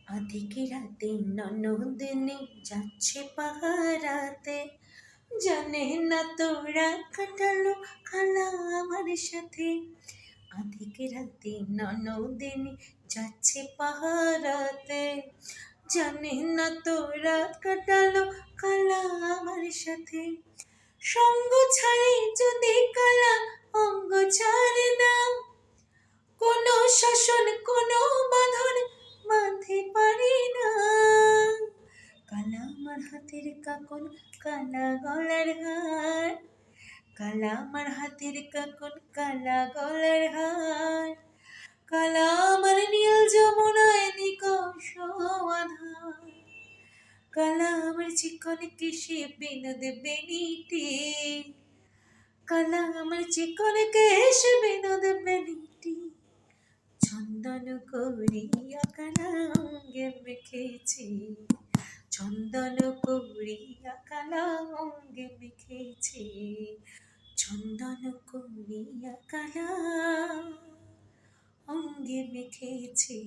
আধিক রাতে ননদিনী যাচ্ছে পাহারাতে, জানে না তোরা কাটালো কালা আমার সাথে। আধিক রাতে ননদিনী যাচ্ছে পাহারাতে, জানে না তোরা কাটালো কালা আমার সাথে। সঙ্গ ছাড়ে যদি কালা অঙ্গ ছাড়ে না, কোনো শাসন কোনো বাঁধন বাঁধতে পারে না। কালা আমার হাতের কাকন কালা গলার হার, কালা আমার হাতের কাকন কালা গলার হার, কালা আমার নীল যমুনায় নিকষ আধার, কালা আমার চিকন কেশে বিনোদ বেনিটি, কালা আমার চিকন কেশে বিনোদ বেনিটি। চন্দন করিয়া কালা অঙ্গে মেখেছি, চন্দন করিয়া কালা অঙ্গে মেখেছি, চন্দন করিয়া কালা অঙ্গে মেখেছি।